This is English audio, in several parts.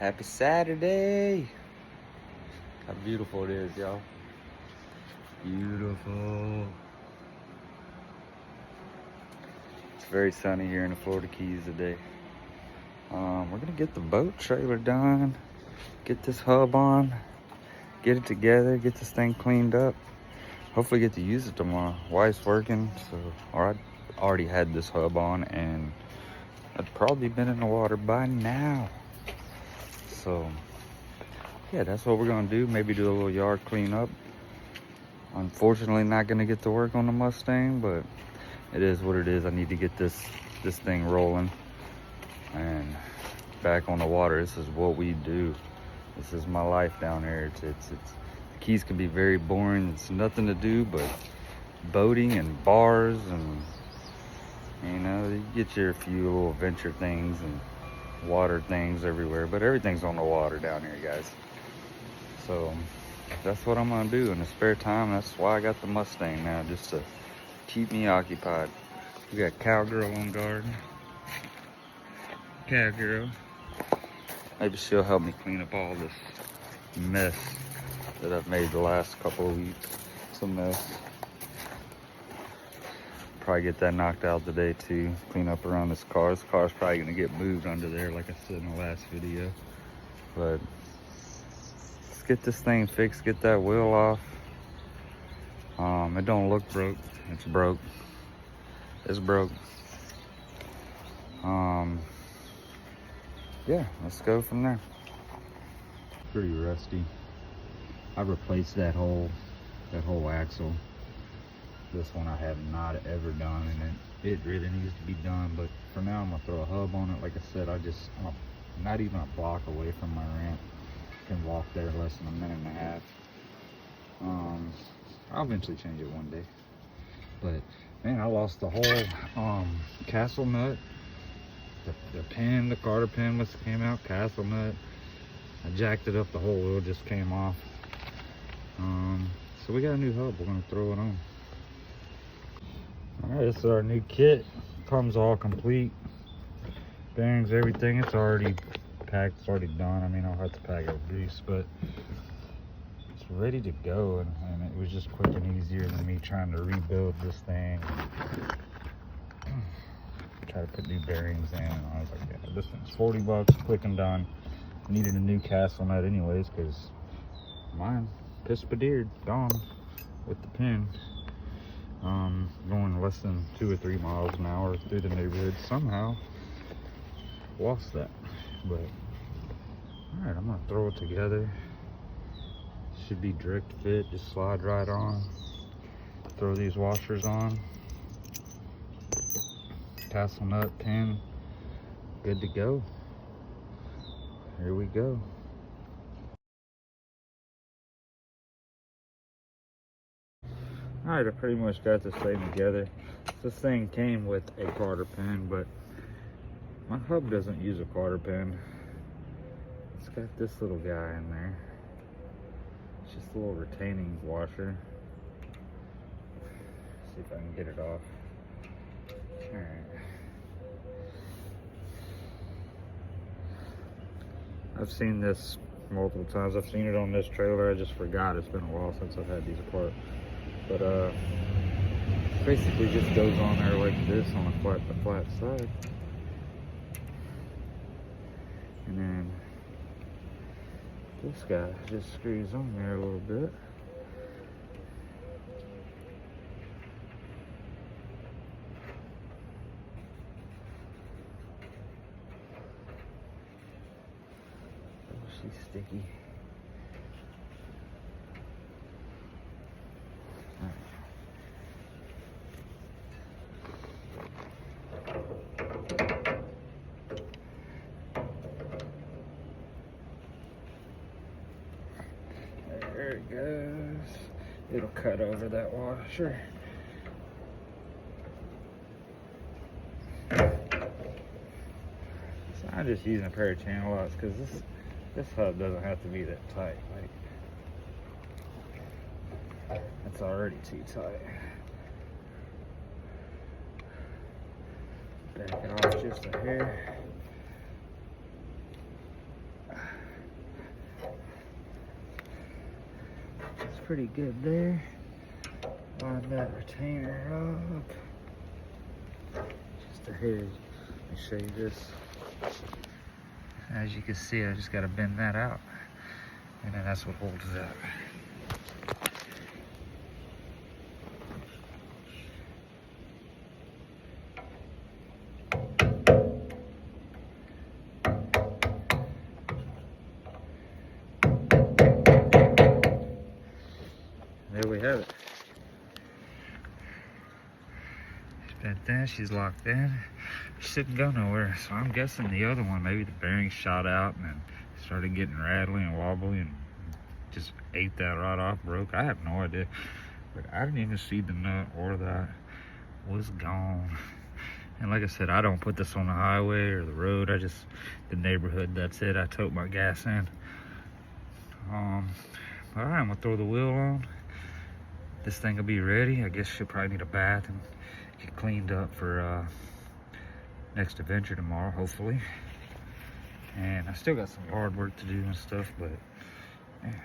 Happy Saturday. How beautiful it is, y'all. Beautiful. It's very sunny here in the Florida Keys today. We're gonna get the boat trailer done, get this hub on, get it together, get this thing cleaned up. Hopefully get to use it tomorrow. Wife's working, or I already had this hub on and I'd probably been in the water by now. So yeah, that's what we're gonna do. Maybe do a little yard cleanup. Unfortunately, not gonna get to work on the Mustang, but it is what it is. I need to get this thing rolling and back on the water. This is what we do. This is my life down here. The Keys can be very boring. It's nothing to do but boating and bars, and you know, you get your few little adventure things and water things everywhere, but everything's on the water down here, guys. So that's what I'm gonna do in the spare time. That's why I got the Mustang now, just to keep me occupied. We got Cowgirl on guard. Cowgirl. Maybe she'll help me clean up all this mess that I've made the last couple of weeks. It's a mess. Probably get that knocked out today too. Clean up around this car. This car's probably gonna get moved under there like I said in the last video. But let's get this thing fixed, get that wheel off. It don't look broke. It's broke. It's broke. Yeah, let's go from there. Pretty rusty. I replaced that whole axle. This one I have not ever done, and it really needs to be done. But for now, I'm gonna throw a hub on it. Like I said, I'm not even a block away from my ramp. Can walk there less than a minute and a half. I'll eventually change it one day. But man, I lost the whole castle nut. The pin, the Carter pin came out, castle nut. I jacked it up, the whole wheel just came off. So we got a new hub, we're gonna throw it on. All right, this is our new kit. Comes all complete. Bearings, everything, it's already packed, it's already done. I mean, I'll have to pack it with grease, but it's ready to go. And it was just quick and easier than me trying to rebuild this thing. Try to put new bearings in, and I was like, yeah, this one's 40 bucks, quick and done. Needed a new castle nut anyways, because mine pispadired, gone with the pin. Going less than 2 or 3 miles an hour through the neighborhood, somehow lost that. But all right, I'm gonna throw it together. Should be direct fit, just slide right on. Throw these washers on. Castle nut, pin, good to go. Here we go. All right, I pretty much got this thing together. This thing came with a Carter pin, but my hub doesn't use a Carter pin. It's got this little guy in there. It's just a little retaining washer. See if I can get it off. All right. I've seen this multiple times. I've seen it on this trailer. I just forgot. It's been a while since I've had these apart. But basically just goes on there like this on the flat side. And then this guy just screws on there a little bit. Oh, she's sticky. There it goes. It'll cut over that washer. So I'm just using a pair of channel locks because this hub doesn't have to be that tight. Like, it's already too tight. Back it off just a hair. pretty good there. Line that retainer up. Just a hair. Let me show you this. As you can see, I just got to bend that out, and then that's what holds it up. There we have it. She's bent in, she's locked in. She didn't go nowhere, so I'm guessing the other one, maybe the bearing shot out and then started getting rattly and wobbly and just ate that rod off, broke. I have no idea, but I didn't even see the nut or that was gone. And like I said, I don't put this on the highway or the road. I just, the neighborhood, that's it. I tote my gas in. All right, I'm gonna throw the wheel on. This thing will be ready. I guess she'll probably need a bath and get cleaned up for next adventure tomorrow, hopefully. And I still got some yard work to do and stuff, but man,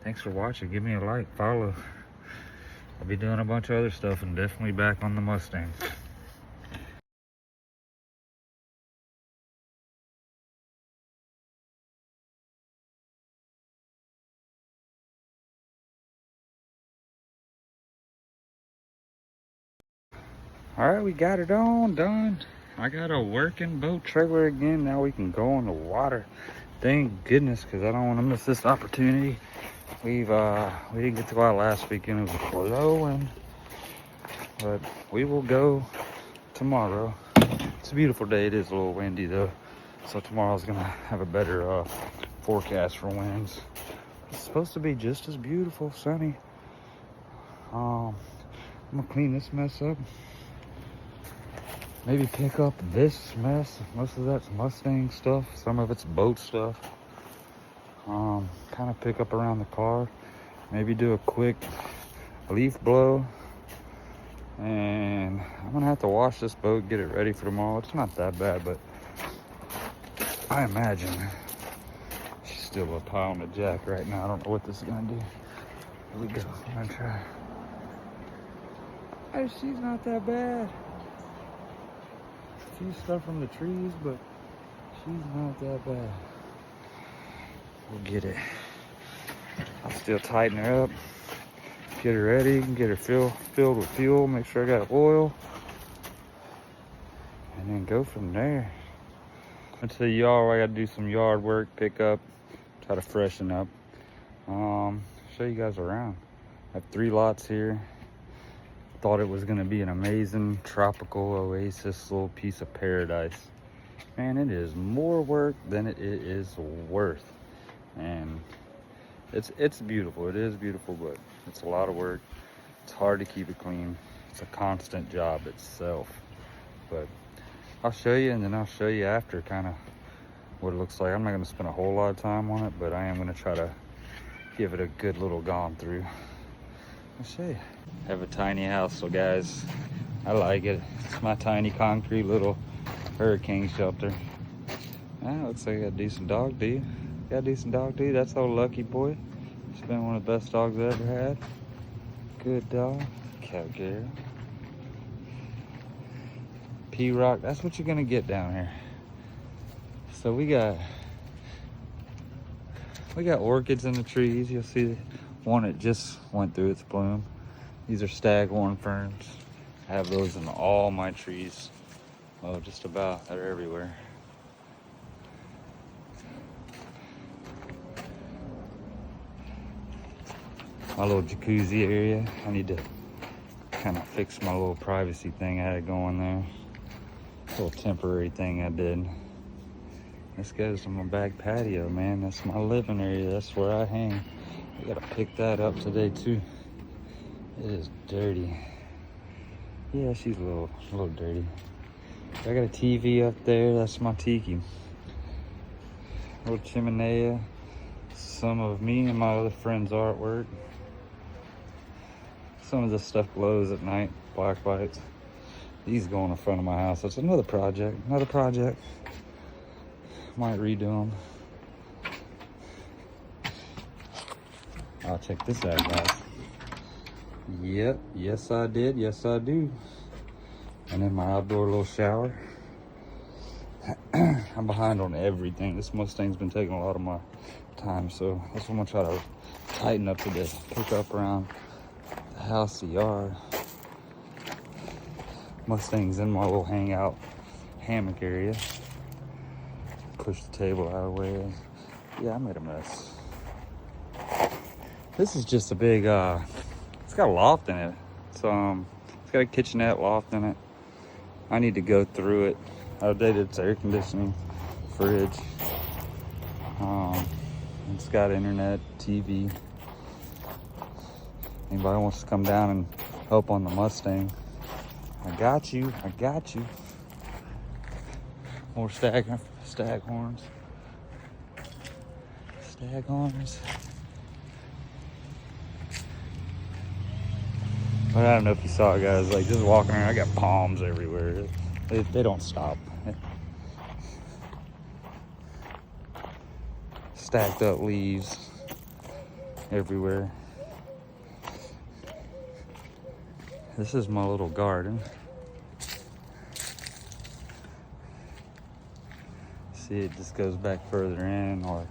thanks for watching. Give me a like, follow. I'll be doing a bunch of other stuff and definitely back on the Mustang. All right, we got it on, done. I got a working boat trailer again. Now we can go on the water. Thank goodness, because I don't want to miss this opportunity. We didn't get to go out last weekend. It was blowing, but we will go tomorrow. It's a beautiful day. It is a little windy though, so tomorrow's gonna have a better forecast for winds. It's supposed to be just as beautiful, sunny. I'm gonna clean this mess up. Maybe pick up this mess. Most of that's Mustang stuff. Some of it's boat stuff. Kind of pick up around the car. Maybe do a quick leaf blow. And I'm gonna have to wash this boat, get it ready for tomorrow. It's not that bad, but I imagine she's still a pile on the jack right now. I don't know what this is gonna do. Here we go. I'm gonna try. Hey, she's not that bad. Few stuff from the trees, but she's not that bad. We'll get it. I'll still tighten her up, get her ready, get her filled with fuel, make sure I got oil, and then go from there. I'll tell y'all I gotta do some yard work, pick up, try to freshen up. Show you guys around. I have 3 lots here. Thought it was gonna be an amazing tropical oasis, little piece of paradise. Man, it is more work than it is worth. And it's beautiful, it is beautiful, but it's a lot of work. It's hard to keep it clean. It's a constant job itself. But I'll show you, and then I'll show you after kind of what it looks like. I'm not gonna spend a whole lot of time on it, but I am gonna try to give it a good little gone through. I'll show you. I have a tiny house, so guys, I like it. It's my tiny concrete little hurricane shelter. Looks like I got a decent dog, do you? Got a decent dog, do you? That's old Lucky Boy. He's been one of the best dogs I ever had. Good dog. Cat girl. P-Rock, that's what you're gonna get down here. So we got orchids in the trees. You'll see one that just went through its bloom. These are staghorn ferns. I have those in all my trees. Well, just about. They're everywhere. My little jacuzzi area. I need to kind of fix my little privacy thing I had going there. Little temporary thing I did. This goes to my back patio, man. That's my living area. That's where I hang. I gotta pick that up today too. It is dirty. Yeah, she's a little dirty. I got a TV up there. That's my tiki. Little chimenea. Some of me and my other friends' artwork. Some of this stuff glows at night. Black lights. These go in the front of my house. That's another project. Might redo them. Oh, check this out, guys. Yep, yes I did, yes I do. And then my outdoor little shower. I'm behind on everything. This Mustang's been taking a lot of my time, so that's what I'm gonna try to tighten up today. Pick up around the house, the yard. Mustang's in my little hangout hammock area. Push the table out of the way. Yeah, I made a mess. This is just a big, it's got a loft in it. It's got a kitchenette loft in it. I need to go through it. I updated its air conditioning, fridge. It's got internet, TV. Anybody wants to come down and help on the Mustang, I got you, I got you. More stag horns. Stag horns. But I don't know if you saw it, guys. Like, just walking around, I got palms everywhere. They don't stop. Stacked up leaves everywhere. This is my little garden. See, it just goes back further in, or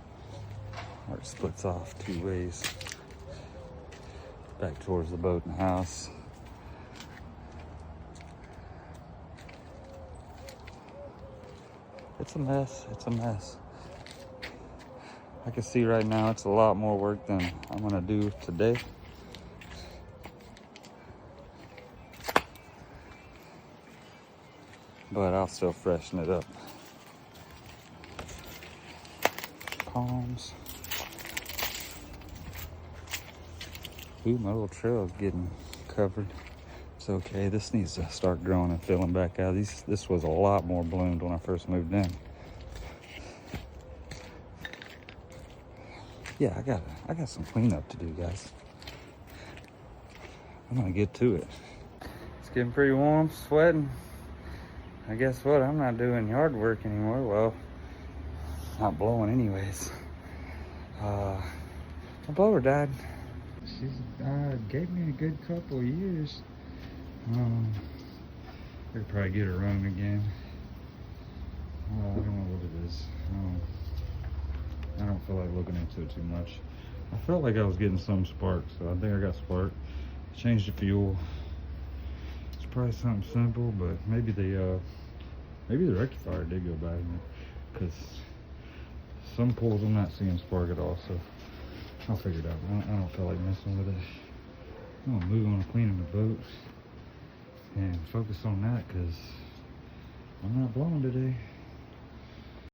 it splits off two ways. Back towards the boat and house. It's a mess, it's a mess. I can see right now it's a lot more work than I'm gonna do today. But I'll still freshen it up. Palms. Ooh, my little trail is getting covered. It's okay. This needs to start growing and filling back out. This was a lot more bloomed when I first moved in. Yeah, I got some cleanup to do, guys. I'm gonna get to it. It's getting pretty warm, sweating. I guess what? I'm not doing yard work anymore. Well, not blowing anyways. My blower died. She gave me a good couple years. I'd probably get her running again. I don't know what it is. I don't feel like looking into it too much. I felt like I was getting some spark, so I think I got spark. Changed the fuel. It's probably something simple, but maybe the rectifier did go bad, because some pulls I'm not seeing spark at all. So I'll figure it out. I don't feel like messing with it. I'm gonna move on to cleaning the boat and focus on that, because I'm not blowing today.